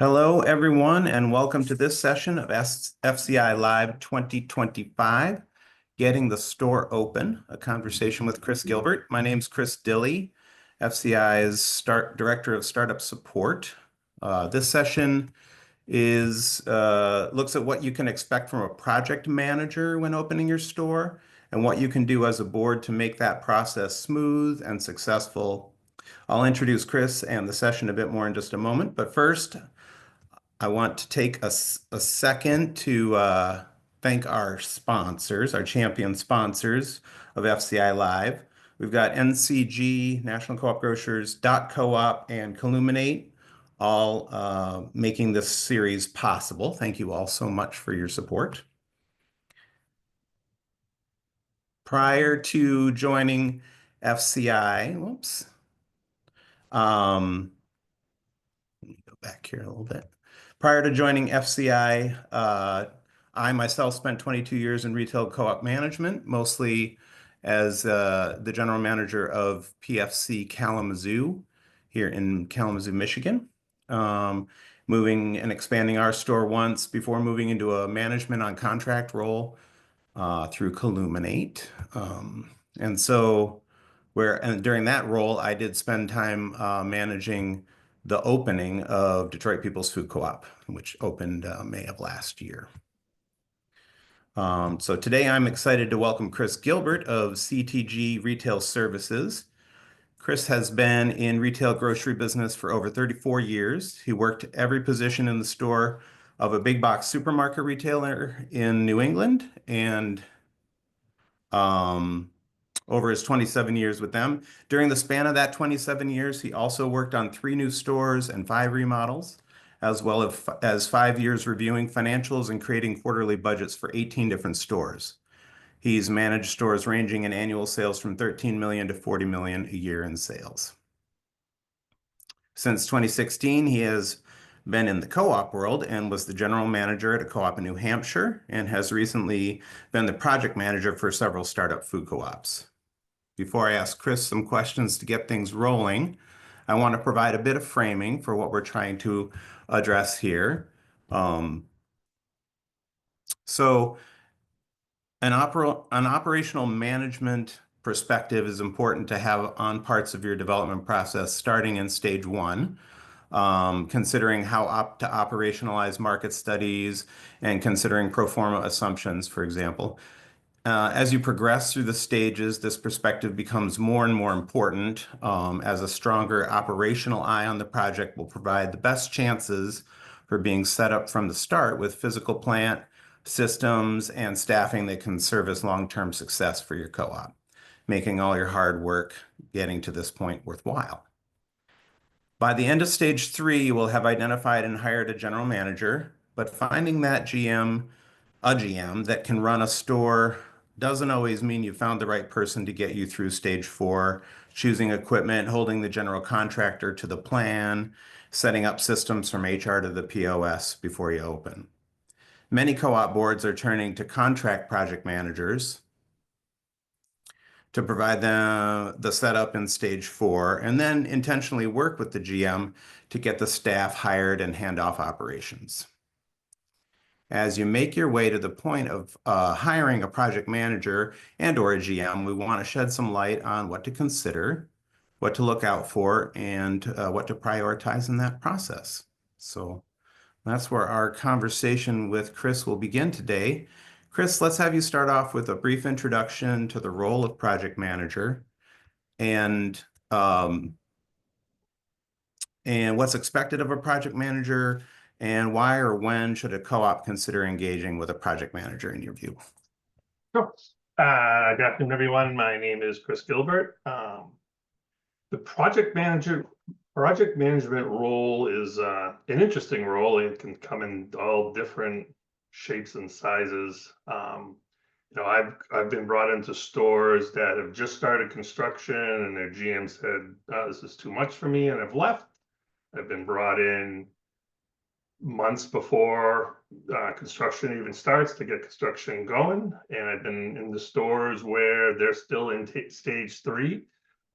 Hello, everyone, and welcome to this session of FCI Live 2025, Getting the Store Open, a conversation with Chris Gilbert. My name's Chris Dilley, FCI's Director of Startup Support. This session looks at what you can expect from a project manager when opening your store and what you can do as a board to make that process smooth and successful. I'll introduce Chris and the session a bit more in just a moment, but first, I want to take a second to thank our sponsors, our champion sponsors of FCI Live. We've got NCG, National Co-op Grocers, Dot Co-op, and Colluminate, all making this series possible. Thank you all so much for your support. Prior to joining FCI, let me go back here a little bit. Prior to joining FCI, I myself spent 22 years in retail co-op management, mostly as the general manager of PFC Kalamazoo here in Kalamazoo, Michigan. Moving and expanding our store once before moving into a management on contract role through Colluminate. And during that role, I did spend time managing the opening of Detroit People's Food Co-op, which opened May of last year. So today I'm excited to welcome Chris Gilbert of CTG Retail Services. Chris has been in retail grocery business for over 34 years. He worked every position in the store of a big box supermarket retailer in New England, and over his 27 years with them. During the span of that 27 years, he also worked on 3 new stores and 5 remodels, as well as 5 years reviewing financials and creating quarterly budgets for 18 different stores. He's managed stores ranging in annual sales from $13 million to $40 million a year in sales. Since 2016, he has been in the co-op world and was the general manager at a co-op in New Hampshire and has recently been the project manager for several startup food co-ops. Before I ask Chris some questions to get things rolling, I want to provide a bit of framing for what we're trying to address here. So an operational management perspective is important to have on parts of your development process starting in stage 1. Considering how to operationalize market studies and considering pro forma assumptions, for example. As you progress through the stages, this perspective becomes more and more important, as a stronger operational eye on the project will provide the best chances for being set up from the start with physical plant, systems, and staffing that can service long-term success for your co-op, making all your hard work getting to this point worthwhile. By the end of stage 3, you will have identified and hired a general manager, but finding that GM that can run a store doesn't always mean you found the right person to get you through stage 4, choosing equipment, holding the general contractor to the plan, setting up systems from HR to the POS before you open. Many co-op boards are turning to contract project managers to provide the setup in stage 4, and then intentionally work with the GM to get the staff hired and hand off operations. As you make your way to the point of hiring a project manager and/or a GM, we want to shed some light on what to consider, what to look out for, and what to prioritize in that process. So that's where our conversation with Chris will begin today. Chris, let's have you start off with a brief introduction to the role of project manager and what's expected of a project manager, and why or when should a co-op consider engaging with a project manager in your view? Sure. Good afternoon, everyone. My name is Chris Gilbert. The project management role is an interesting role. It can come in all different shapes and sizes. I've been brought into stores that have just started construction, and their GM said, "This is too much for me," and I've left. I've been brought in months before construction even starts to get construction going, and I've been in the stores where they're still in stage 3.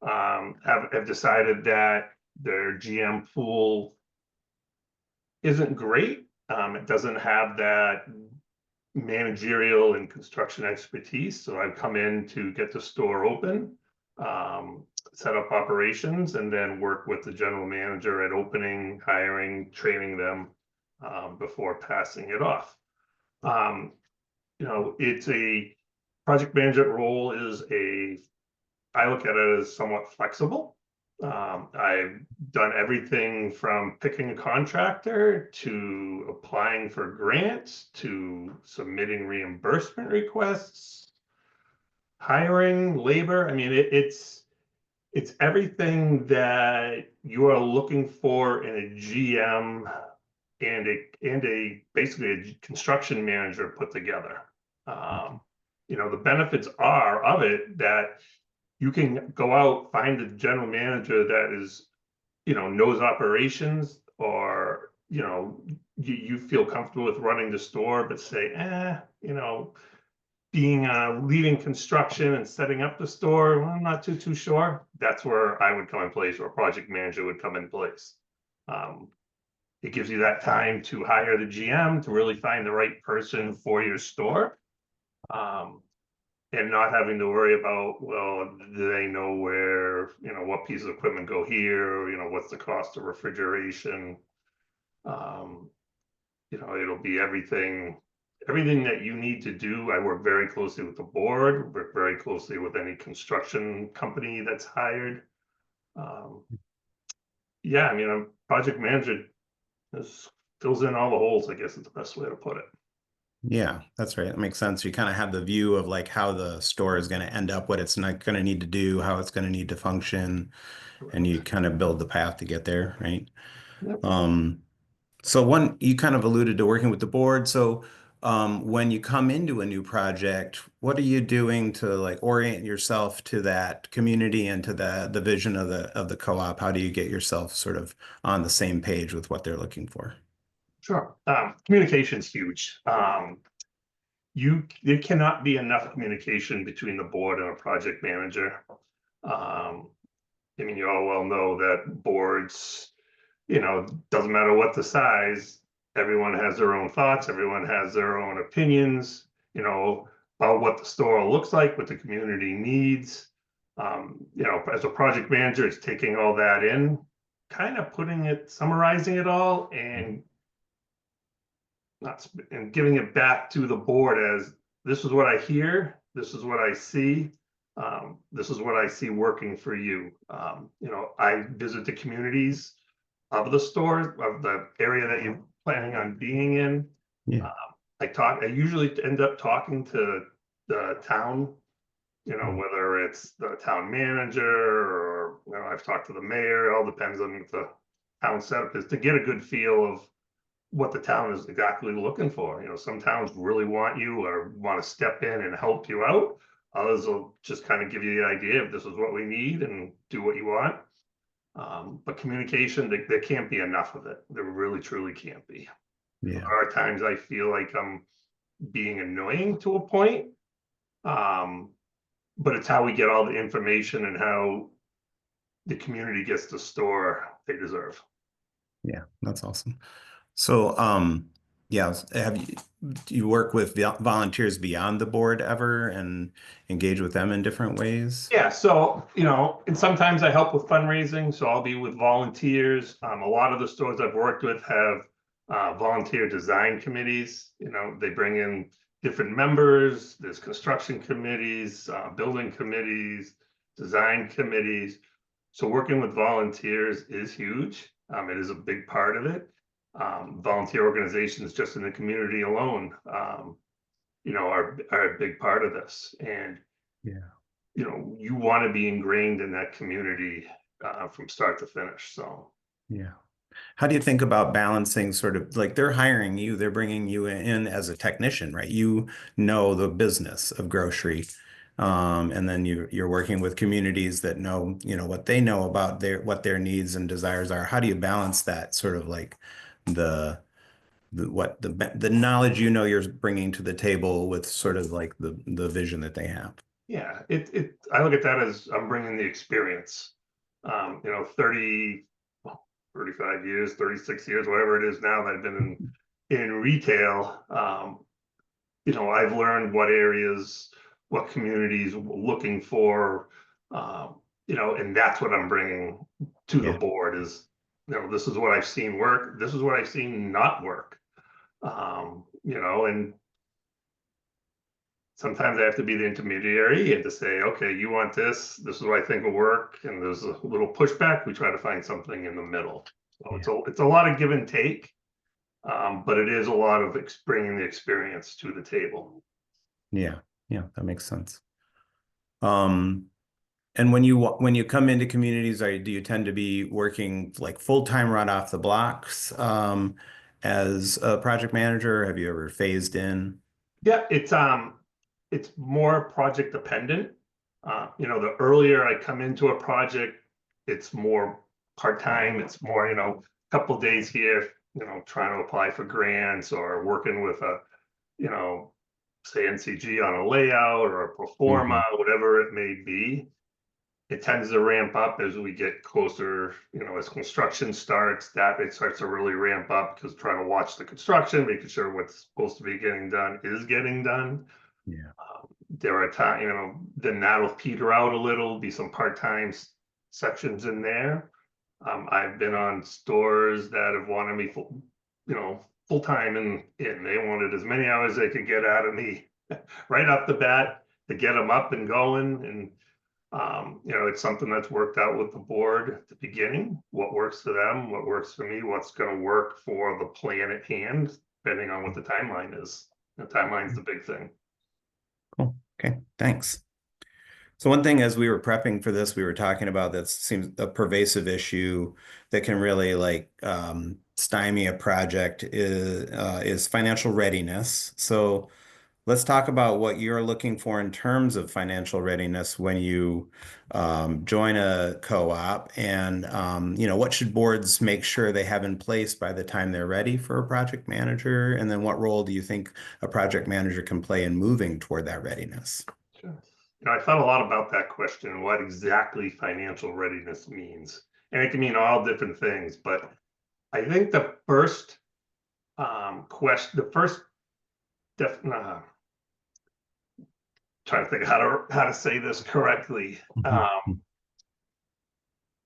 Have decided that their GM pool isn't great. It doesn't have that managerial and construction expertise. So I've come in to get the store open, set up operations, and then work with the general manager at opening, hiring, training them before passing it off. It's a project management role I look at it as somewhat flexible. I've done everything from picking a contractor to applying for grants to submitting reimbursement requests, hiring labor. I mean, it's everything that you are looking for in a GM and a basically a construction manager put together. The benefits are of it that you can go out, find a general manager that is, knows operations, or, you feel comfortable with running the store, but say, leading construction and setting up the store, well, I'm not too sure. That's where I would come in place, or a project manager would come in place. It gives you that time to hire the GM to really find the right person for your store. And not having to worry about, well, do they know where, what pieces of equipment go here, what's the cost of refrigeration? It'll be everything that you need to do. I work very closely with the board, work very closely with any construction company that's hired. Yeah, I mean, a project manager fills in all the holes, I guess is the best way to put it. Yeah, that's right. That makes sense. You kind of have the view of like how the store is going to end up, what it's not going to need to do, how it's going to need to function, and you kind of build the path to get there, right? Yep. So one, you kind of alluded to working with the board. So when you come into a new project, what are you doing to like orient yourself to that community and to the vision of the co-op? How do you get yourself sort of on the same page with what they're looking for? Sure. Communication's huge. There cannot be enough communication between the board and a project manager. I mean, you all well know that boards, doesn't matter what the size, everyone has their own thoughts, everyone has their own opinions, about what the store looks like, what the community needs. As a project manager, it's taking all that in, kind of summarizing it all, and giving it back to the board as, this is what I hear, this is what I see, this is what I see working for you. I visit the communities of the store, of the area that you're planning on being in. Yeah. I usually end up talking to the town, whether it's the town manager or, I've talked to the mayor. It all depends on what the town setup is, to get a good feel of what the town is exactly looking for. Some towns really want you or want to step in and help you out. Others will just kind of give you the idea of, this is what we need, and do what you want. But communication, there can't be enough of it. There really, truly can't be. Yeah. There are times I feel like I'm being annoying to a point. But it's how we get all the information and how the community gets the store they deserve. Yeah, that's awesome. So, yeah, do you work with volunteers beyond the board ever and engage with them in different ways? Yeah, so, and sometimes I help with fundraising, so I'll be with volunteers. A lot of the stores I've worked with have volunteer design committees. They bring in different members. There's construction committees, building committees, design committees. So working with volunteers is huge. It is a big part of it. Volunteer organizations just in the community alone, are a big part of this. And Yeah. you want to be ingrained in that community from start to finish. So Yeah. How do you think about balancing sort of like they're hiring you, they're bringing you in as a technician, right? You know the business of grocery. And then you're working with communities that know, what they know about what their needs and desires are. How do you balance that sort of like the the knowledge you're bringing to the table with sort of like the vision that they have? yeah, I look at that as, I'm bringing the experience. 30, 35 years, 36 years, whatever it is now that I've been in retail, I've learned what areas, what communities looking for, and that's what I'm bringing to the Yeah. board is, this is what I've seen work. This is what I've seen not work. And sometimes I have to be the intermediary and to say, okay, you want this, this is what I think will work. And there's a little pushback. We try to find something in the middle. So Yeah. it's a lot of give and take, but it is a lot of bringing the experience to the table. Yeah. Yeah. That makes sense. Um, and when you come into communities, do you tend to be working like full-time right off the blocks, as a project manager? Or have you ever phased in? Yeah, it's more project dependent. The earlier I come into a project, it's more part-time. It's more, a couple days here, trying to apply for grants or working with you know, say NCG on a layout or a pro forma, Mhm. whatever it may be. It tends to ramp up as we get closer, as construction starts, that it starts to really ramp up because trying to watch the construction, making sure what's supposed to be getting done is getting done. Yeah. There are times, then that'll peter out a little, be some part-time sections in there. I've been on stores that have wanted me full-time and they wanted as many hours they could get out of me right off the bat to get them up and going. And it's something that's worked out with the board at the beginning. What works for them, what works for me, what's going to work for the plan at hand, depending on what the timeline is. The timeline's the big thing. Cool. Okay. Thanks. So one thing as we were prepping for this, we were talking about that seems a pervasive issue that can really stymie a project is financial readiness. So let's talk about what you're looking for in terms of financial readiness when you join a co-op, and what should boards make sure they have in place by the time they're ready for a project manager, and then what role do you think a project manager can play in moving toward that readiness? Sure. I thought a lot about that question and what exactly financial readiness means. And it can mean all different things, but I think the first question, the first trying to think of how to say this correctly. Mhm.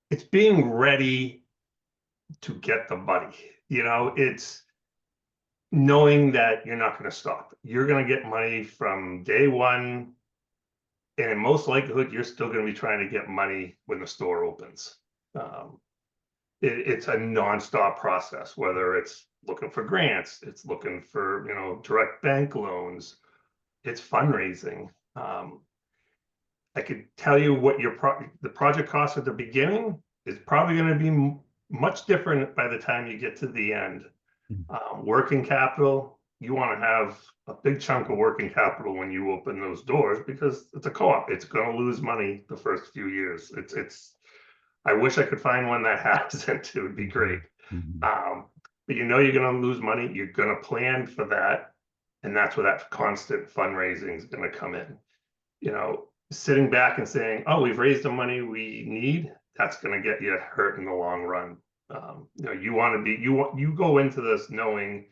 It's being ready to get the money. It's knowing that you're not going to stop. You're going to get money from day one, and in most likelihood, you're still going to be trying to get money when the store opens. Um, it's a nonstop process, whether it's looking for grants, it's looking for direct bank loans, it's fundraising. I could tell you what the project cost at the beginning is probably going to be much different by the time you get to the end. Working capital, you want to have a big chunk of working capital when you open those doors because it's a co-op. It's going to lose money the first few years. It's. I wish I could find one that hasn't. It would be great. Mhm. Um, but you're going to lose money. You're going to plan for that, and that's where that constant fundraising is going to come in. Sitting back and saying, "Oh, we've raised the money we need," that's going to get you hurt in the long run. You want to be you go into this knowing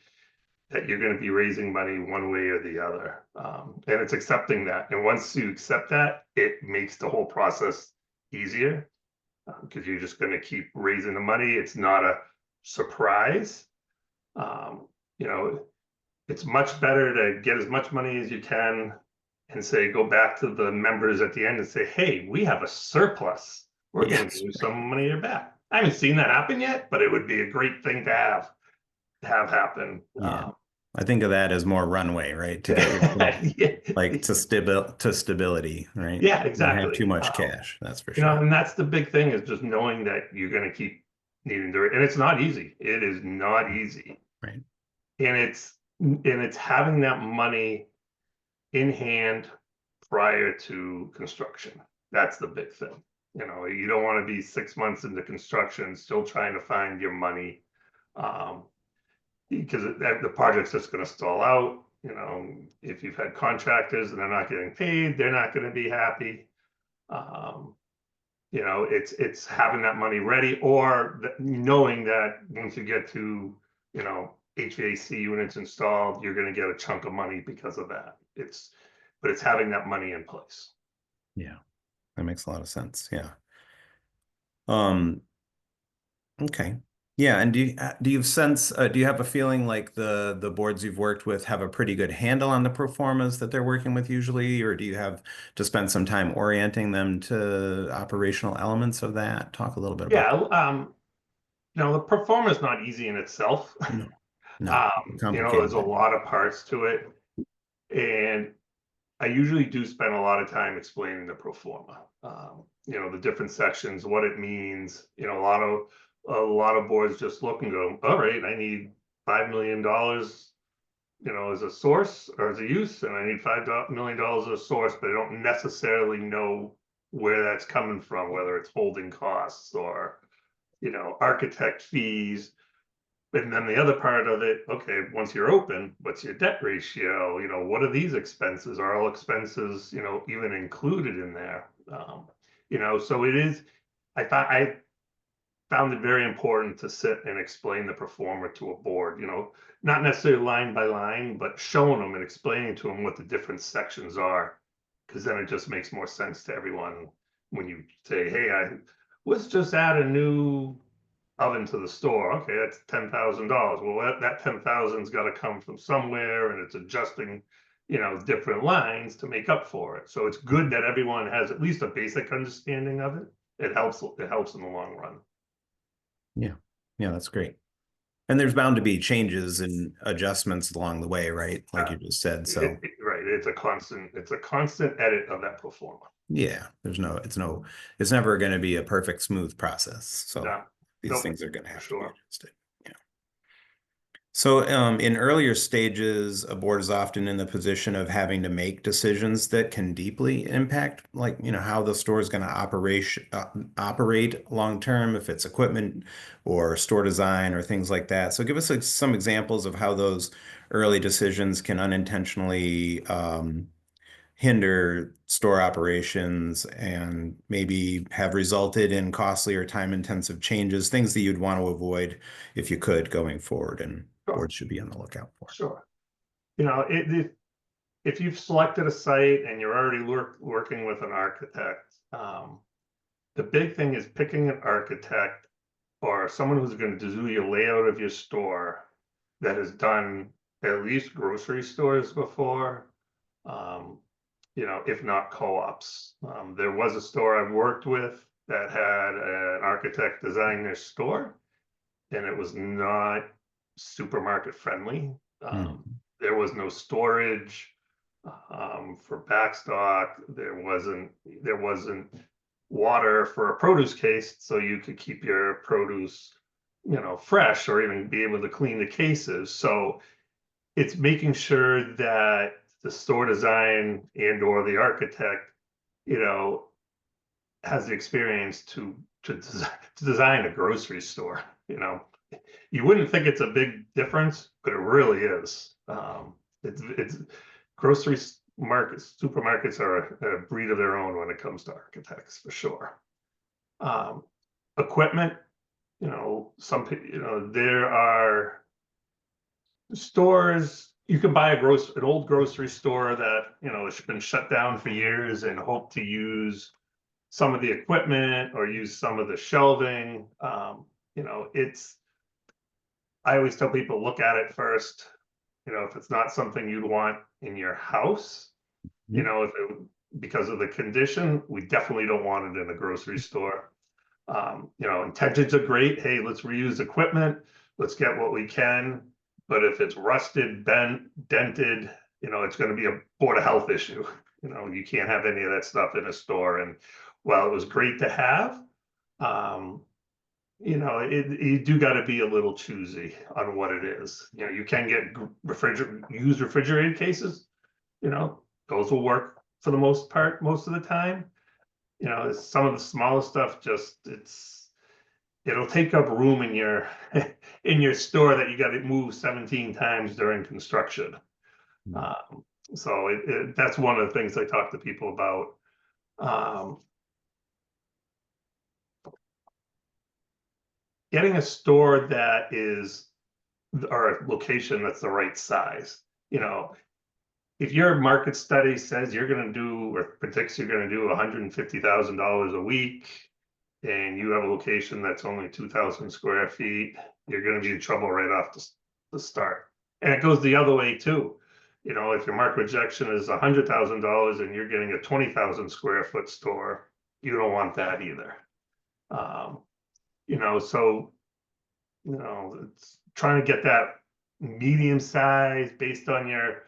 that you're going to be raising money one way or the other, and it's accepting that. And once you accept that, it makes the whole process easier because you're just going to keep raising the money. It's not a surprise. Um, you know, it's much better to get as much money as you can and say, go back to the members at the end and say, hey, we have a surplus. We're going to give Yes. you some money back. I haven't seen that happen yet, but it would be a great thing to have happen. Yeah. I think of that as more runway, right? To get yourself Yeah, to stability, right? yeah, Don't have too exactly. much cash, that's for sure. And that's the big thing is just knowing that you're going to keep needing to, and it's not easy. It is not easy. Right. And it's having that money in hand prior to construction. That's the big thing. You don't want to be 6 months into construction still trying to find your money, because the project's just going to stall out. If you've had contractors and they're not getting paid, they're not going to be happy. Um, It's having that money ready, or knowing that once you get to, HVAC units installed, you're going to get a chunk of money because of that. But it's having that money in place. Yeah, that makes a lot of sense. Yeah. Um, okay. Yeah, and do you sense do you have a feeling like the boards you've worked with have a pretty good handle on the pro formas that they're working with usually, or do you have to spend some time orienting them to operational elements of that? Talk a little bit about Yeah, that. the performer is not easy in itself. No, no, There's complicated a thing. lot of parts to it, and I usually do spend a lot of time explaining the pro forma. The different sections, what it means. A lot of boards just look and go, all right, I need $5 million, as a source or as a use, and I need $5 million as a source, but I don't necessarily know where that's coming from, whether it's holding costs or, architect fees. And then the other part of it, okay, once you're open, what's your debt ratio? What are these expenses? Are all expenses, even included in there? So it is, I found it very important to sit and explain the performer to a board, not necessarily line by line, but showing them and explaining to them what the different sections are. Because then it just makes more sense to everyone when you say, hey, let's just add a new oven to the store. Okay, that's $10,000. Well, that 10,000's got to come from somewhere, and it's adjusting, different lines to make up for it. So it's good that everyone has at least a basic understanding of it. It helps. It helps in the long run. Yeah. Yeah, that's great. And there's bound to be changes and adjustments along the way, right? Like Uh, you just said. So right. It's a constant edit of that performer. yeah, it's never going to be a perfect smooth process. So No, these nope, things are going to for have to be sure. adjusted. Yeah. So in earlier stages, a board is often in the position of having to make decisions that can deeply impact, like, how the store is going to operate long term, if it's equipment or store design or things like that. So give us some examples of how those early decisions can unintentionally hinder store operations and maybe have resulted in costly or time-intensive changes, things that you'd want to avoid if you could going forward, and Sure, boards should be on the lookout for. sure. If you've selected a site and you're already working with an architect, the big thing is picking an architect or someone who's going to do your layout of your store that has done at least grocery stores before, um, if not co-ops. There was a store I've worked with that had an architect design their store, and it was not supermarket friendly. Mm. There was no storage for backstock. There wasn't water for a produce case, so you could keep your produce, fresh, or even be able to clean the cases. So it's making sure that the store design and or the architect, you know, has the experience to design a grocery store. You wouldn't think it's a big difference, but it really is. It's grocery markets, supermarkets are a breed of their own when it comes to architects, for sure. Um, Equipment, there are stores you can buy an old grocery store that has been shut down for years and hope to use some of the equipment or use some of the shelving. It's I always tell people, look at it first. If it's not something you'd want in your house, Mhm. if it, because of the condition, we definitely don't want it in a grocery store. Intentions are great. Hey, let's reuse equipment. Let's get what we can. But if it's rusted, bent, dented, it's going to be a Board of Health issue. You can't have any of that stuff in a store. And while it was great to have, um, you do got to be a little choosy on what it is. You can get used refrigerated cases. Those will work for the most part, most of the time. Some of the smaller stuff it'll take up room in your in your store that you got to move 17 times during construction. Mm. So that's one of the things I talk to people about. Um, getting a store that is, or a location that's the right size. You know, if your market study says you're going to do, or predicts you're going to do $150,000 a week, and you have a location that's only 2,000 square feet, you're going to be in trouble right off the start. And it goes the other way too. You know, if your market projection is $100,000 and you're getting a 20,000 square foot store, you don't want that either. Um, you know, so, you know, it's trying to get that medium size based on your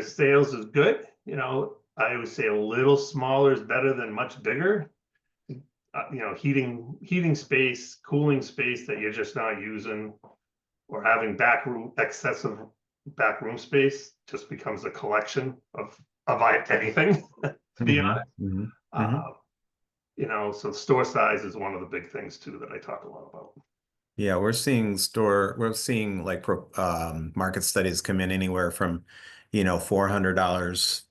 sales is good. You know, I would say a little smaller is better than much bigger. You know, heating space, cooling space that you're just not using, or having excessive back room space just becomes a collection of anything, to be Hmm. honest. Hmm. Hmm. Uh, you know, so store size is one of the big things too that I talk a lot about. Yeah, we're seeing like market studies come in anywhere from, $400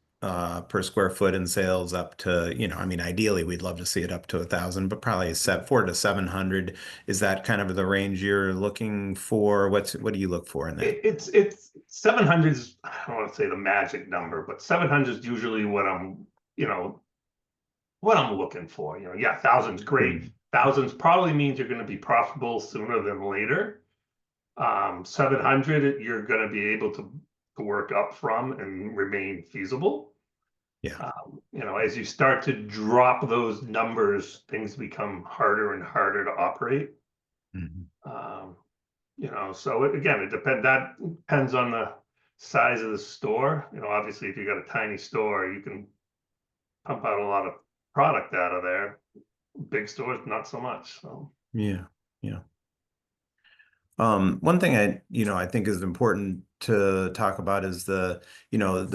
per square foot in sales up to, I mean, ideally we'd love to see it up to 1,000, but probably set 400 to 700. Is that kind of the range you're looking for? What do you look for in that? It's 700 is, I don't want to say the magic number, but 700 is usually what you know, what I'm looking for. You know, yeah, thousands great. Mm. Thousands probably means you're going to be profitable sooner than later. 700, you're going to be able to work up from and remain feasible. Yeah. You know, as you start to drop those numbers, things become harder and harder to operate. Mhm. Um, you know, so again, that depends on the size of the store. You know, obviously, if you got a tiny store, you can pump out a lot of product out of there. Big stores, not so much. So Yeah. Yeah. One thing I think is important to talk about is the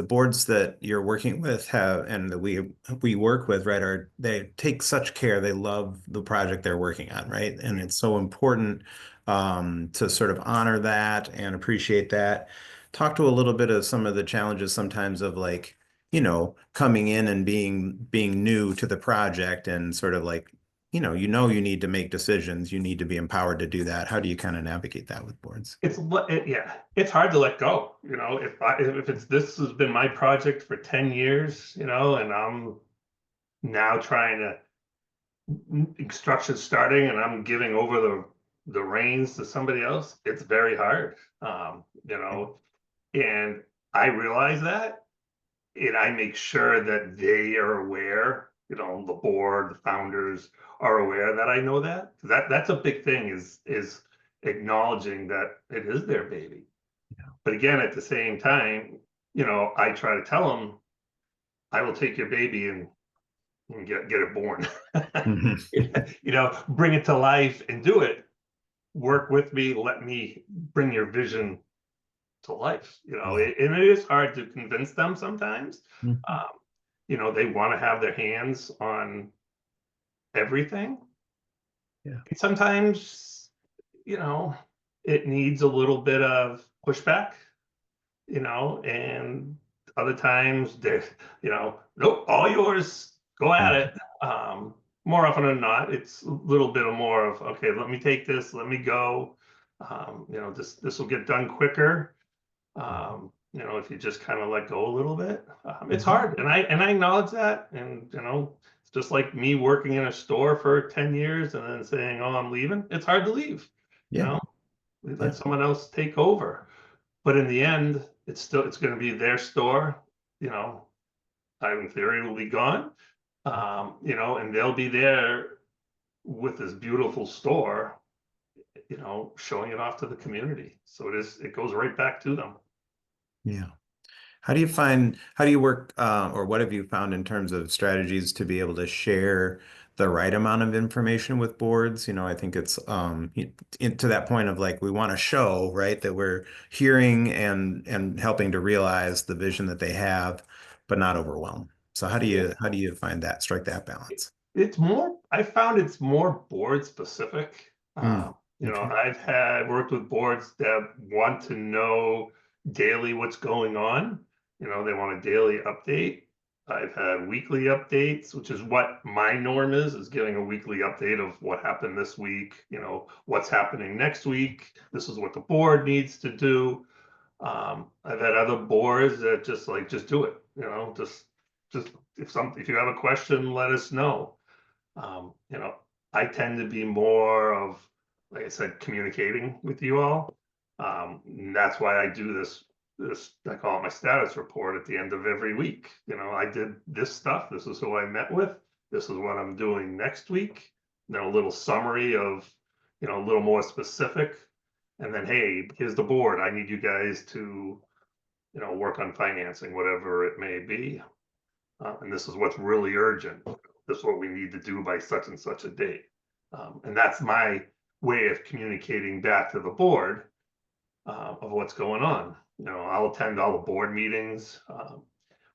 boards that you're working with have, and that we work with, right, they take such care. They love the project they're working on, right? And it's so important, to sort of honor that and appreciate that. Talk to a little bit of some of the challenges sometimes of like, coming in and being new to the project and sort of like, you need to make decisions. You need to be empowered to do that. How do you kind of navigate that with boards? yeah, it's hard to let go. You know, if it's this has been my project for 10 years, you know, and I'm now trying to construction starting and I'm giving over the reins to somebody else, it's very hard. You know, and I realize that, and I make sure that they are aware, you know, the board, the founders are aware that I know that. That's a big thing, is acknowledging that it is their baby. But again, at the same time, you know, I try to tell them, I will take your baby and get it born. Hmm. You know, bring it to life and do it. Work with me, let me bring your vision to life. You know, Yeah. and it is hard to convince them sometimes. Mhm. Um, you know, they want to have their hands on everything. Yeah. And sometimes, you know, it needs a little bit of pushback, you know, and other times they're, you know, nope, all yours, go at Mhm. it. More often than not, it's a little bit of more of, okay, let me take this, let me go. You know, this will get done quicker. You know, if you just kind of let go a little bit. It's Mhm. hard, and I acknowledge that. And you know, it's just like me working in a store for 10 years and then saying, oh, I'm leaving. It's hard to leave. You Yeah. know, we Yeah. let someone else take over. But in the end, it's going to be their store. You know, I in theory will be gone. You know, and they'll be there with this beautiful store, you know, showing it off to the community. So it goes right back to them. Yeah. How do you work, or what have you found in terms of strategies to be able to share the right amount of information with boards? I think it's, to that point of like, we want to show, right, that we're hearing and helping to realize the vision that they have, but not overwhelm. So how do you find that, strike that balance? It's more, I found it's more board specific. Mm, You know, okay. I've had worked with boards that want to know daily what's going on. You know, they want a daily update. I've had weekly updates, which is what my norm is giving a weekly update of what happened this week, what's happening next week. This is what the board needs to do. I've had other boards that just do it, just if you have a question, let us know. I tend to be more of, like I said, communicating with you all. That's why I do this, I call it my status report at the end of every week. I did this stuff. This is who I met with. This is what I'm doing next week. Then a little summary of, a little more specific. And then, hey, here's the board. I need you guys to, work on financing, whatever it may be. And this is what's really urgent. This is what we need to do by such and such a date. And that's my way of communicating back to the board of what's going on. I'll attend all the board meetings.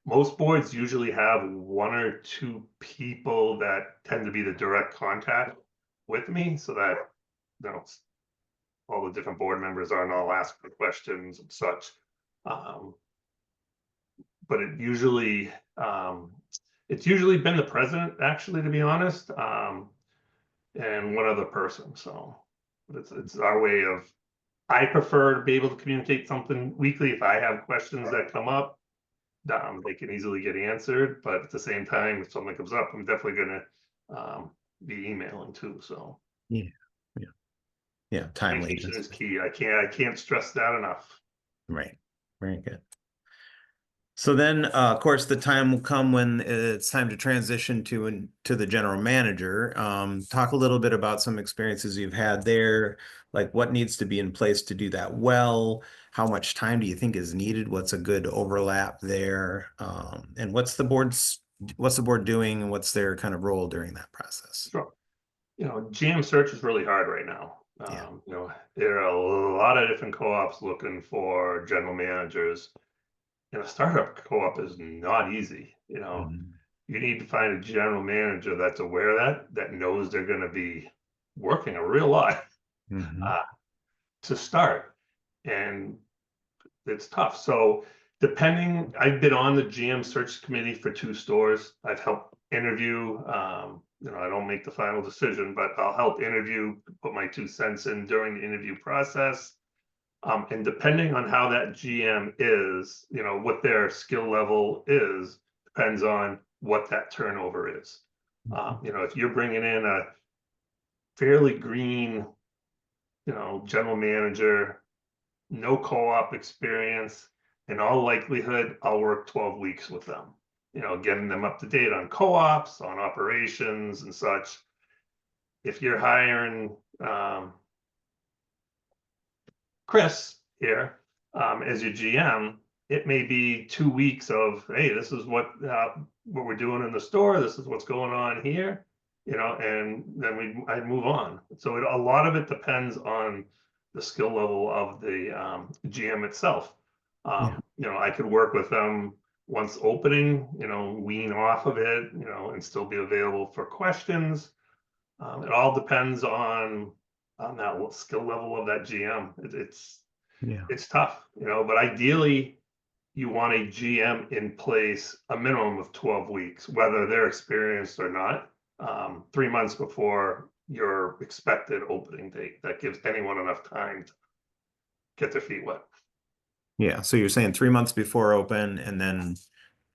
Most boards usually have one or two people that tend to be the direct contact with me, so that all the different board members aren't all asking questions and such. But it's usually been the president, actually, to be honest, and one other person. So it's our way of. I prefer to be able to communicate something weekly. If I have questions that come up, they can easily get answered. But at the same time, if something comes up, I'm definitely going to be emailing too. So Yeah, timely. Communication is key. I can't stress that enough. Right. Very good. So then, of course, the time will come when it's time to transition to the general manager. Talk a little bit about some experiences you've had there, like what needs to be in place to do that well. How much time do you think is needed? What's a good overlap there? And what's the board doing, and what's their kind of role during that process? Sure. GM search is really hard right now. There are a lot of different co-ops looking for general managers. A startup co-op is not easy. Mhm. You need to find a general manager that's aware of that knows they're going to be working a real lot Mhm. to start, and it's tough. So I've been on the GM search committee for 2 stores. I've helped interview. I don't make the final decision, but I'll help interview, put my 2 cents in during the interview process. And depending on how that GM is, what their skill level is, depends on what that turnover is. If you're bringing in a fairly green, general manager, no co-op experience, in all likelihood, I'll work 12 weeks with them, getting them up to date on co-ops, on operations and such. If you're hiring Chris here as your GM, it may be 2 weeks of, hey, this is what we're doing in the store. This is what's going on here, and then I move on. So a lot of it depends on the skill level of the GM itself. I could work with them once opening, wean off of it, and still be available for questions. It all depends on that skill level of that GM. It's tough, but ideally you want a GM in place a minimum of 12 weeks, whether they're experienced or not, 3 months before your expected opening date. That gives anyone enough time to get their feet wet. Yeah. So you're saying 3 months before open, and then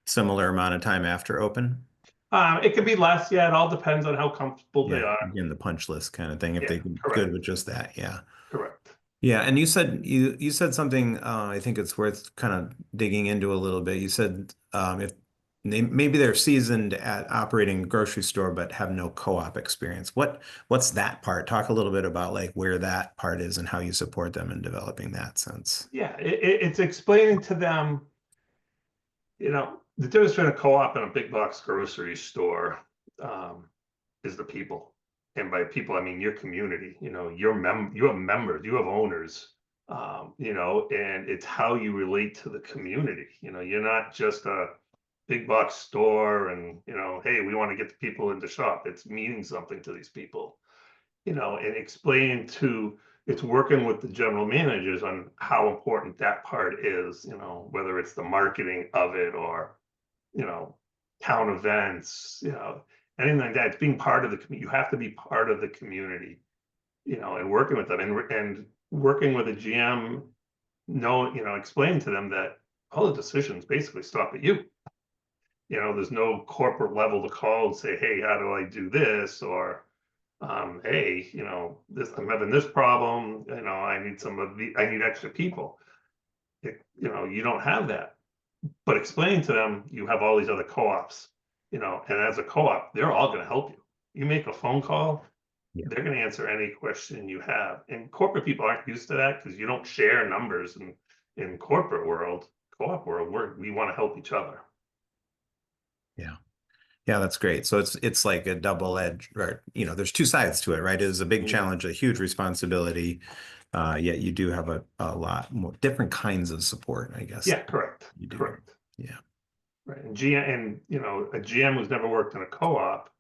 similar amount of time after open? It could be less. Yeah, it all depends on how comfortable they are. In the punch list kind of thing, if they're good Correct. with just that. Yeah. Correct. Yeah. And you said something, I think it's worth kind of digging into a little bit. You said if maybe they're seasoned at operating a grocery store but have no co-op experience. What's that part? Talk a little bit about like where that part is and how you support them in developing that sense. Yeah, it's explaining to them, the difference between a co-op and a big box grocery store is the people. And by people, I mean your community. You have members, you have owners, and it's how you relate to the community. You're not just a big box store and, hey, we want to get the people in the shop. It's meaning something to these people, and explaining it's working with the general managers on how important that part is, whether it's the marketing of it or, town events, anything like that. It's being part of the community. You have to be part of the community, and working with them, and working with a GM, explaining to them that all the decisions basically stop at you. There's no corporate level to call and say, hey, how do I do this? Or, hey, I'm having this problem, I need extra people. You don't have that. But explaining to them, you have all these other co-ops, and as a co-op, they're all going to help you. You make a phone call, Yeah. they're going to answer any question you have. And corporate people aren't used to that because you don't share numbers in corporate world, co-op world, we want to help each other. Yeah. Yeah, that's great. So it's like a double edge, or there's two sides to it, right? It is a big challenge, a huge responsibility. Yet you do have a lot more different kinds of support, I guess. Yeah, correct. You do. Correct. Yeah. Right. And a GM who's never worked in a co-op,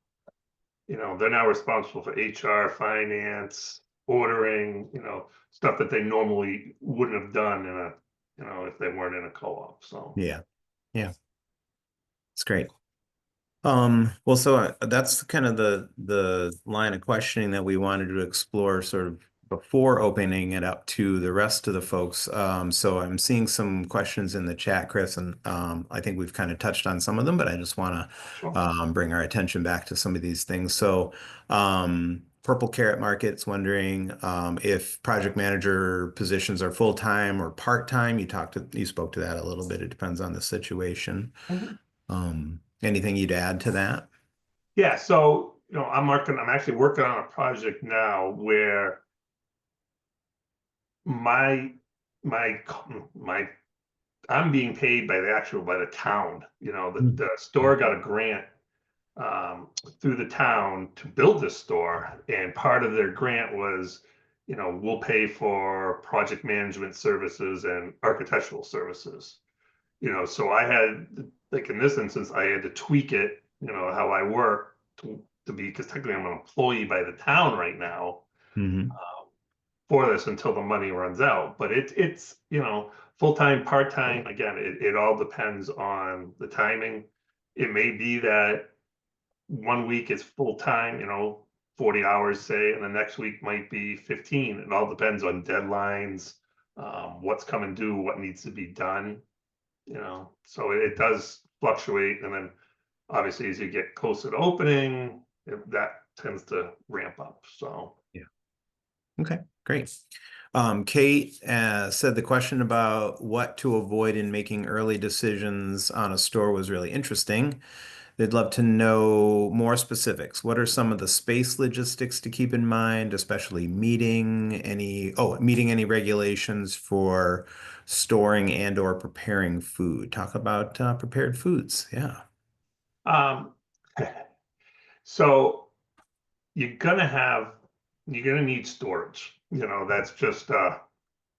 they're now responsible for HR, finance, ordering, stuff that they normally wouldn't have done if they weren't in a co-op. So Yeah. Yeah. It's great. Well, so that's kind of the line of questioning that we wanted to explore sort of before opening it up to the rest of the folks. So I'm seeing some questions in the chat, Chris, and I think we've kind of touched on some of them, but I just want sure. to bring our attention back to some of these things. So Purple Carrot Market's wondering if project manager positions are full-time or part-time. You spoke to that a little bit. It depends on the situation. Mhm. Anything you'd add to that? Yeah. So, I'm actually working on a project now where my, my, my, I'm being paid by the town, the store got a grant through the town to build this store, and part of their grant was, we'll pay for project management services and architectural services. So I had, like in this instance, I had to tweak it, how I work to be, because technically I'm an employee by the town right now Hmm. for this until the money runs out. But it's full-time, part-time. Again, it all depends on the timing. It may be that 1 week is full-time, 40 hours, say, and the next week might be 15. It all depends on deadlines, what's coming due, what needs to be done, so it does fluctuate. And then obviously as you get closer to opening, that tends to ramp up. So Yeah. Okay, great. Kate said the question about what to avoid in making early decisions on a store was really interesting. They'd love to know more specifics. What are some of the space logistics to keep in mind, especially meeting any regulations for storing and or preparing food? Talk about prepared foods. Yeah. um so you're gonna need storage. That's just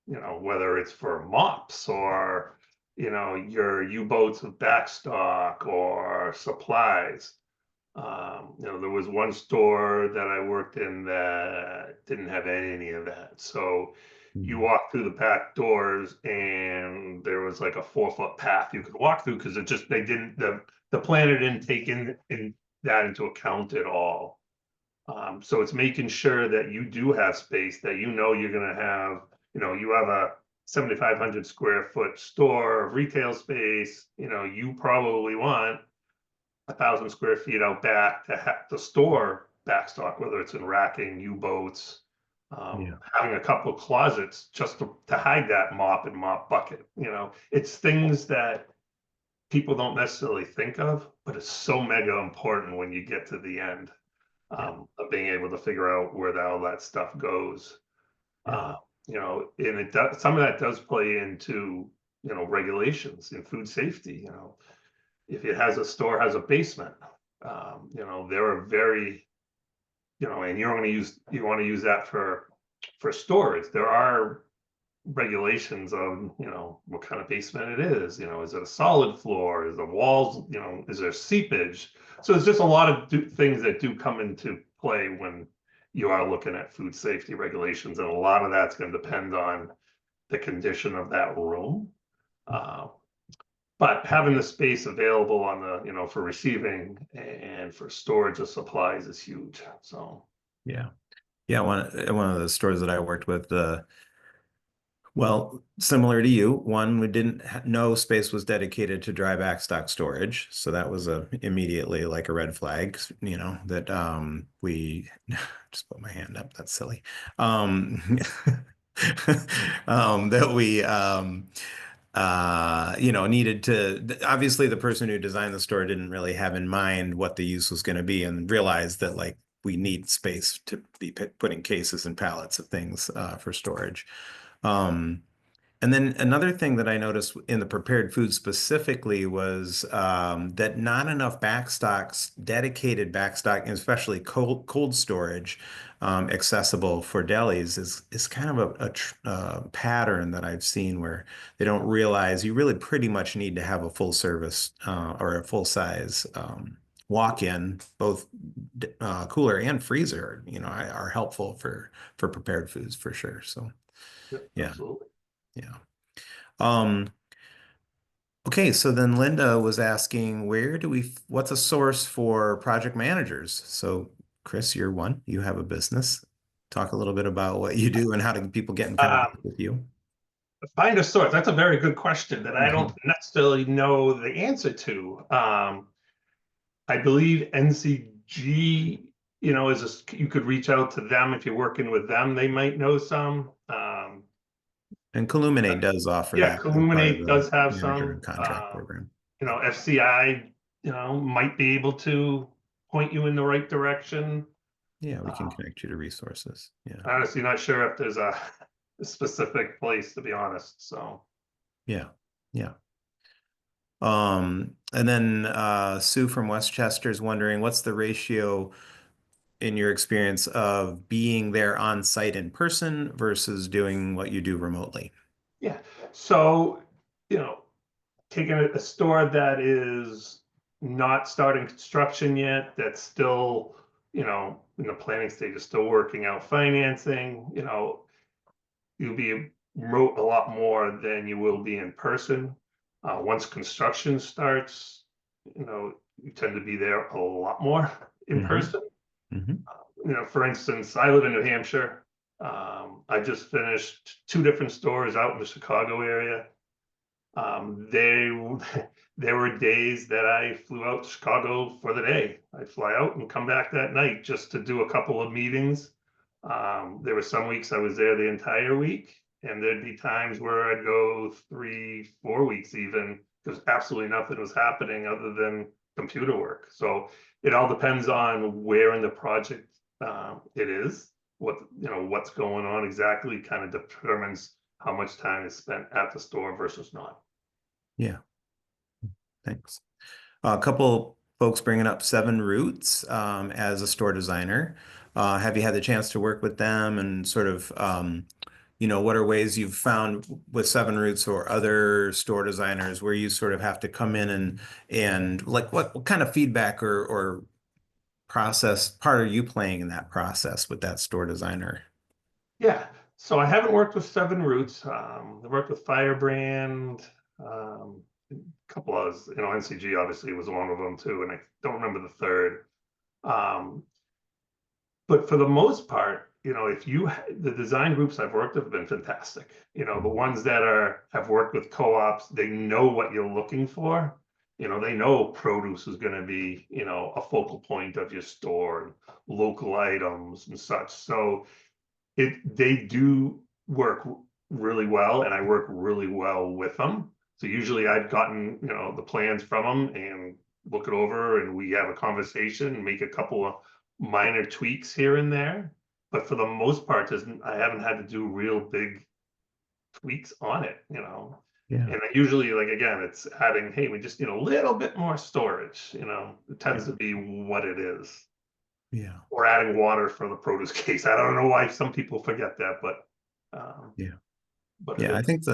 whether it's for mops or your U-boats with backstock or supplies. There was one store that I worked in that didn't have any of that. So you Mhm. walk through the back doors and there was like a 4-foot path you could walk through because they didn't, the planner didn't take in that into account at all. So it's making sure that you do have space, that you're going to have, you have a 7,500 square foot store of retail space. You probably want 1,000 square feet out back to have to store backstock, whether it's in racking, U-boats, Yeah. having a couple of closets just to hide that mop and mop bucket. It's things that people don't necessarily think of, but it's so mega important when you get to the end, Yeah. of being able to figure out where all that stuff goes. Yeah. Uh, and it does, some of that does play into, regulations in food safety. If it has a store has a basement, there are very, and you want to use that for storage. There are regulations on, what kind of basement it is. Is it a solid floor? Is the walls, is there seepage? So it's just a lot of things that do come into play when you are looking at food safety regulations, and a lot of that's going to depend on the condition of that room. Uh, but having the space available on the, for receiving and for storage of supplies is huge. So, Yeah. Yeah, one of the stores that I worked with, well, similar to you, one we didn't no space was dedicated to dry backstock storage, so that was immediately like a red flag, that we just put my hand up. That's silly. That we needed to, obviously the person who designed the store didn't really have in mind what the use was going to be and realized that like we need space to be putting cases and pallets of things for storage. Um, and then another thing that I noticed in the prepared food specifically was that not enough backstocks, dedicated backstock, and especially cold storage, accessible for delis is kind of a pattern that I've seen where they don't realize you really pretty much need to have a full service or a full size walk-in, both cooler and freezer, are helpful for prepared foods for sure. So yeah, yeah, absolutely. yeah. Um, okay, so then Linda was asking, what's a source for project managers? So Chris, you're one, you have a business. Talk a little bit about what you do and how do people get in contact Um, with you? Find a source. That's a very good question that I don't Mhm. necessarily know the answer to. I believe NCG, you could reach out to them if you're working with them. They might know some. And Colluminate does offer Yeah, that as part of Illuminate the does have manager some. and contract program. FCI, might be able to point you in the right direction. Yeah, we can Uh, connect you to resources. Yeah. Honestly, not sure if there's a specific place, to be honest. So, Yeah. Yeah. And then Sue from Westchester is wondering what's the ratio in your experience of being there on site in person versus doing what you do remotely? yeah. So, you know, taking a store that is not starting construction yet, that's still, in the planning stage, is still working out financing, you'll be remote a lot more than you will be in person. Once construction starts, you tend to be there a lot more in Hmm. person. Hmm. For instance, I live in New Hampshire. I just finished two different stores out in the Chicago area. They there were days that I flew out to Chicago for the day. I'd fly out and come back that night just to do a couple of meetings. There were some weeks I was there the entire week, and there'd be times where I'd go 3, 4 weeks even because absolutely nothing was happening other than computer work. So it all depends on where in the project it is, what's going on exactly, kind of determines how much time is spent at the store versus not. Yeah, thanks. A couple folks bringing up Seven Roots as a store designer. Have you had the chance to work with them and sort of, what are ways you've found with Seven Roots or other store designers where you sort of have to come in and like what kind of feedback or process part are you playing in that process with that store designer? Yeah. So I haven't worked with Seven Roots. I worked with Firebrand, a couple others. NCG obviously was one of them too, and I don't remember the third. Um, but for the most part, if the design groups I've worked with have been fantastic. The ones that have worked with co-ops, they know what you're looking for. They know produce is going to be, a focal point of your store and local items and such. So they do work really well, and I work really well with them. So usually I've gotten the plans from them and look it over, and we have a conversation and make a couple of minor tweaks here and there. But for the most part, I haven't had to do real big tweaks on it. Yeah, And I usually, like, again, it's adding, hey, we just need a little bit more storage. It yeah, tends to be what it is, yeah, or adding water for the produce case. I don't know why some people forget that, um, yeah. but it Yeah, is.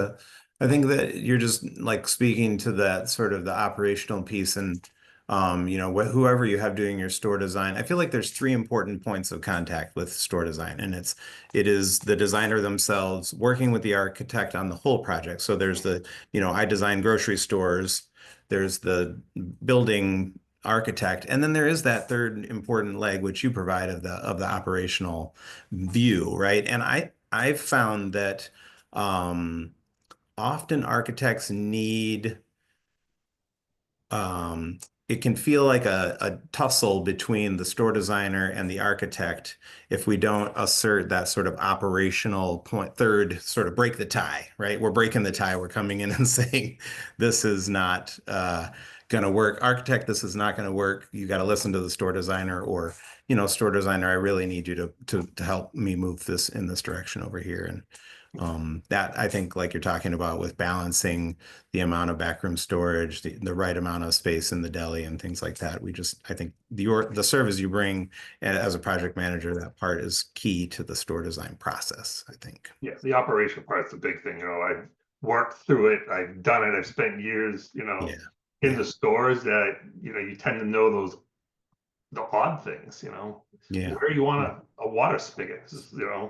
I think that you're just like speaking to that sort of the operational piece and whoever you have doing your store design. I feel like there's three important points of contact with store design, and it is the designer themselves working with the architect on the whole project. So there's I design grocery stores, there's the building architect, and then there is that third important leg which you provide of the operational view, right? And I've found that often architects need um, it can feel like a tussle between the store designer and the architect if we don't assert that sort of operational point, third sort of break the tie, right? We're breaking the tie. We're coming in and saying, this is not going to work. Architect, this is not going to work. You got to listen to the store designer, or, store designer, I really need you to help me move this in this direction over here. And that I think, like you're talking about with balancing the amount of backroom storage, the right amount of space in the deli and things like that. I think the service you bring as a project manager, that part is key to the store design process, I think. Yeah, the operational part's the big thing. I've worked through it. I've done it. I've spent years, Yeah. in Yeah. the stores that, you tend to know the odd things, Yeah. where you Yeah. want a water spigot, just Yeah.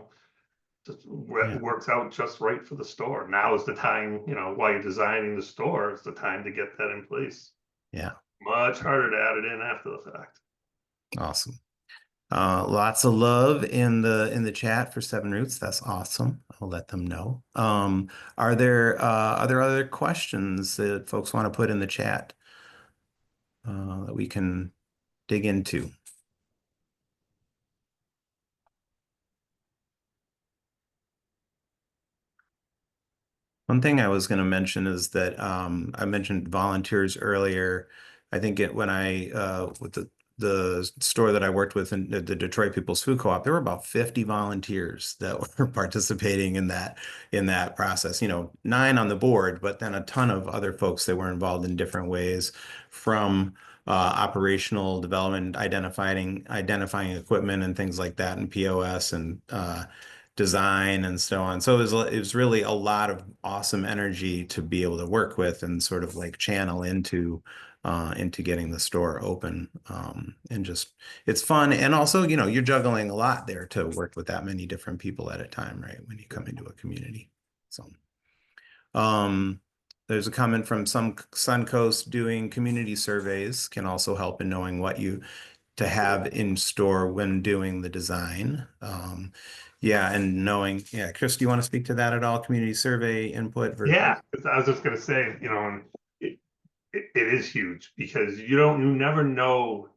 works out just right for the store. Now is the time, while you're designing the store, it's the time to get that in place. Yeah. Much harder to add it in after the fact. Awesome. Lots of love in the chat for Seven Roots. That's awesome. I'll let them know. Are there other questions that folks want to put in the chat that we can dig into? One thing I was going to mention is that I mentioned volunteers earlier. I think when I with the store that I worked with in the Detroit People's Food Co-op, there were about 50 volunteers that were participating in that process. 9 on the board, but then a ton of other folks that were involved in different ways, from operational development, identifying equipment and things like that, and POS and design and so on. So it was really a lot of awesome energy to be able to work with and sort of like channel into getting the store open. And just it's fun. And also, you're juggling a lot there to work with that many different people at a time, right? When you come into a community. So there's a comment from some Suncoast: doing community surveys can also help in knowing what you to have in store when doing the design. Yeah, and yeah, Chris, do you want to speak to that at all? Community survey input Yeah, 'cause I was just gonna say, and it is huge because you never know,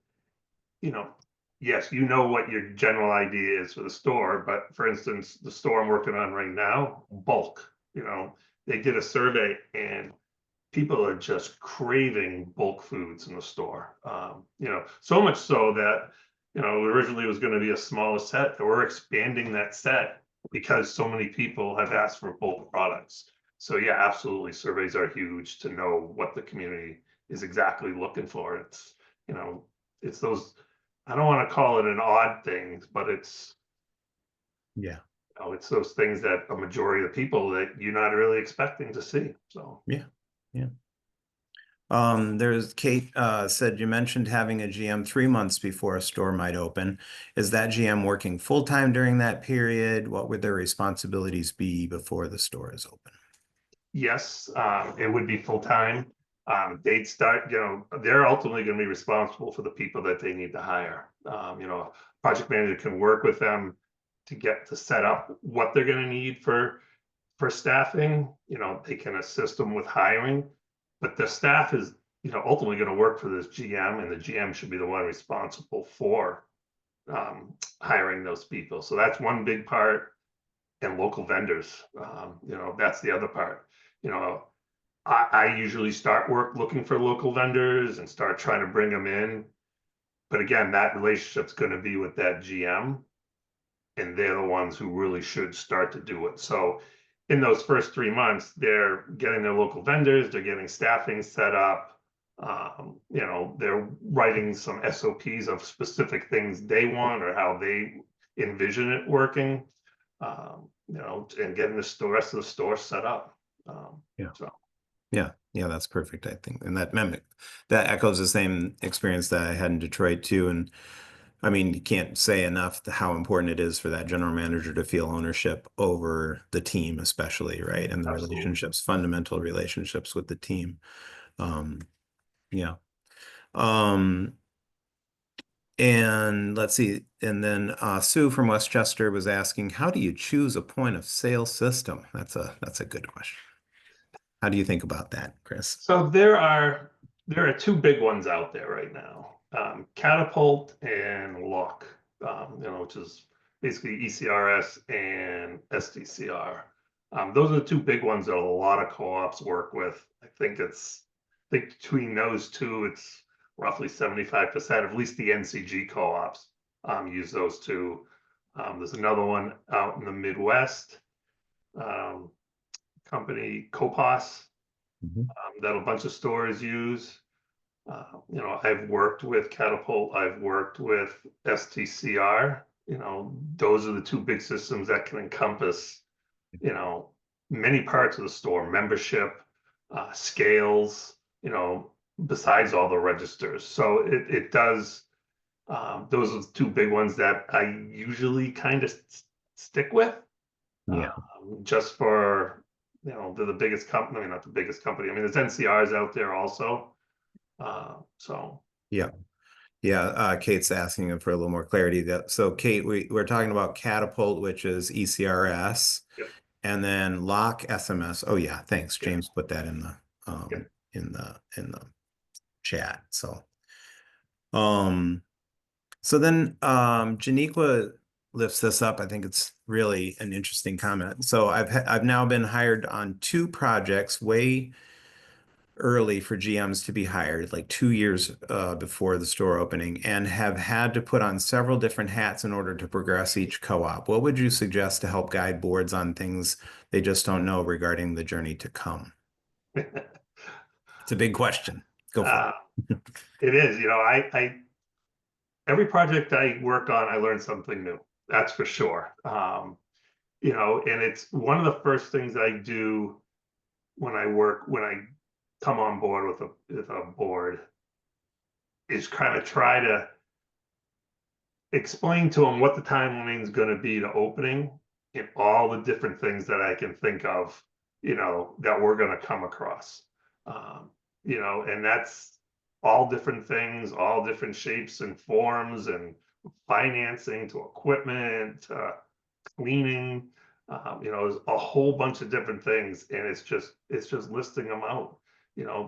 you know, yes, what your general idea is for the store, but for instance, the store I'm working on right now, bulk, they did a survey and people are just craving bulk foods in the store. So much so that, originally it was going to be a smaller set, but we're expanding that set because so many people have asked for bulk products. So yeah, absolutely. Surveys are huge to know what the community is exactly looking for. You know, it's those, I don't want to call it an odd thing, but Yeah. it's those things that a majority of the people that you're not really expecting to see. So Yeah. Yeah. There's Kate said you mentioned having a GM 3 months before a store might open. Is that GM working full-time during that period? What would their responsibilities be before the store is open? yes, it would be full time. They'd start, they're ultimately going to be responsible for the people that they need to hire. Project manager can work with them to get to set up what they're going to need for staffing. They can assist them with hiring, but the staff is, ultimately going to work for this GM, and the GM should be the one responsible for hiring those people. So that's one big part. And local vendors, that's the other part. You know, I usually start work looking for local vendors and start trying to bring them in. But again, that relationship's going to be with that GM, and they're the ones who really should start to do it. So in those first 3 months, they're getting their local vendors, they're getting staffing set up. They're writing some SOPs of specific things they want or how they envision it working. And getting rest of the store set up. Yeah. So Yeah, yeah, that's perfect, I think. And that echoes the same experience that I had in Detroit too. And I mean, you can't say enough how important it is for that general manager to feel ownership over the team, especially, right? And the Absolutely. relationships, fundamental relationships with the team. Um, yeah. Um, and let's see. And then Sue from Westchester was asking, how do you choose a point of sale system? That's a good question. How do you think about that, Chris? So there are two big ones out there right now, Catapult and Lock, which is basically ECRS and SDCR. Those are the two big ones that a lot of co-ops work with. I think between those two, it's roughly 75%, at least the NCG co-ops use those two. There's another one out in the Midwest, um, company Copos, Mhm. that a bunch of stores use. I've worked with Catapult, I've worked with STCR. Those are the two big systems that can encompass, you know, many parts of the store, membership, scales, besides all the registers. So it does, those are the two big ones that I usually kind of stick with, Yeah, just for, they're the biggest company, I mean, not the biggest company. I mean, there's NCRs out there also. So yeah. Yeah, Kate's asking for a little more clarity. So Kate, we're talking about Catapult, which is ECRS, yep, and then Lock SMS. Oh yeah, thanks. yep, James put that yep. in the chat. Um so then Janiqua lifts this up. I think it's really an interesting comment. So I've now been hired on two projects way early for GMs to be hired, like 2 years before the store opening, and have had to put on several different hats in order to progress each co-op. What would you suggest to help guide boards on things they just don't know regarding the journey to come? It's a big question. Go for uh, it. it is. I every project I work on, I learn something new. That's for sure. And it's one of the first things I do when I come on board with a board is kind of try to explain to them what the timeline is going to be to opening and all the different things that I can think of, that we're going to come across. Um, and that's all different things, all different shapes and forms, and financing to equipment, cleaning. There's a whole bunch of different things, and it's just listing them out.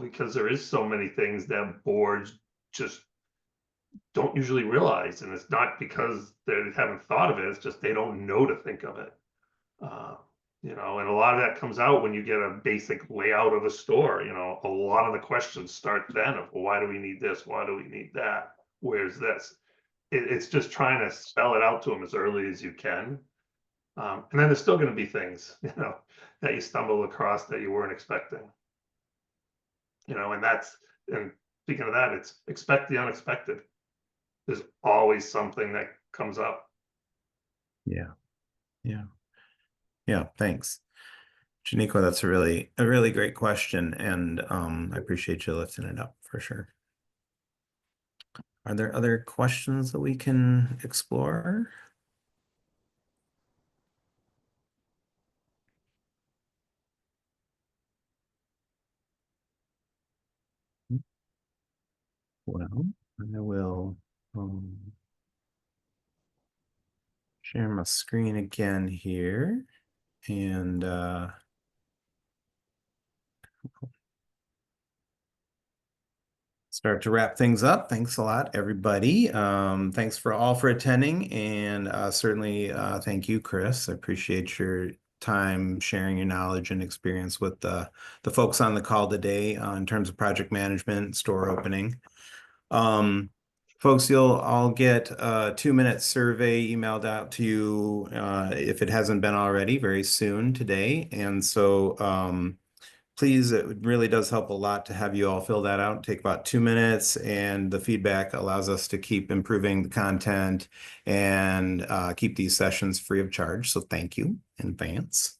Because there is so many things that boards just don't usually realize, and it's not because they haven't thought of it, it's just they don't know to think of it. uh, and a lot of that comes out when you get a basic layout of a store. A lot of the questions start then of, well, why do we need this, why do we need that, where's this. It's just trying to spell it out to them as early as you can. And then there's still going to be things, that you stumble across that you weren't expecting. And speaking of that, it's expect the unexpected. There's always something that comes up. Yeah, yeah, yeah. Thanks, Janiqua. That's a really great question, and I appreciate you lifting it up for sure. Are there other questions that we can explore? Well, I will share my screen again here and start to wrap things up. Thanks a lot, everybody. Thanks for all for attending, and certainly thank you, Chris. I appreciate your time sharing your knowledge and experience with the folks on the call today in terms of project management, store opening. Folks, you'll all get a 2-minute survey emailed out to you if it hasn't been already very soon today. And so please, it really does help a lot to have you all fill that out. Take about 2 minutes, and the feedback allows us to keep improving the content and keep these sessions free of charge. So thank you in advance.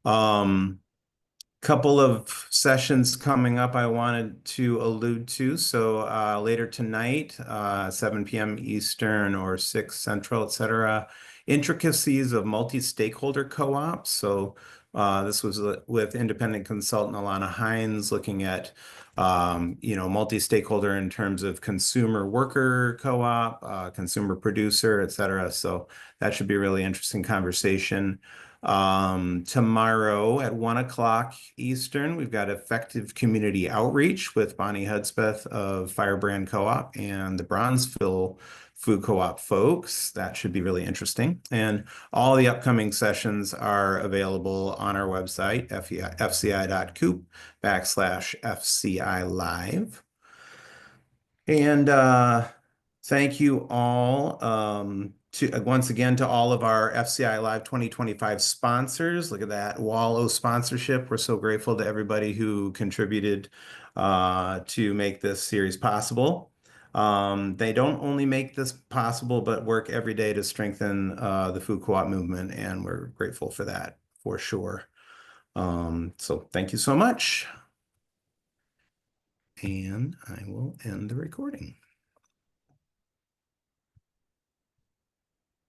Um, Couple of sessions coming up I wanted to allude to. So later tonight, 7 p.m. Eastern or 6 Central, etc. Intricacies of multi-stakeholder co-ops. So this was with independent consultant Alana Hines looking at multi-stakeholder in terms of consumer worker co-op, consumer producer, etc. So that should be a really interesting conversation. Tomorrow at 1 o'clock Eastern, we've got effective community outreach with Bonnie Hudspeth of Firebrand Co-op and the Bronzeville Food Co-op folks. That should be really interesting. And all the upcoming sessions are available on our website, fci.coop/FCI live. And thank you all to once again to all of our FCI Live 2025 sponsors. Look at that wall of sponsorship. We're so grateful to everybody who contributed to make this series possible. They don't only make this possible, but work every day to strengthen the food co-op movement, and we're grateful for that for sure. So thank you so much. And I will end the recording.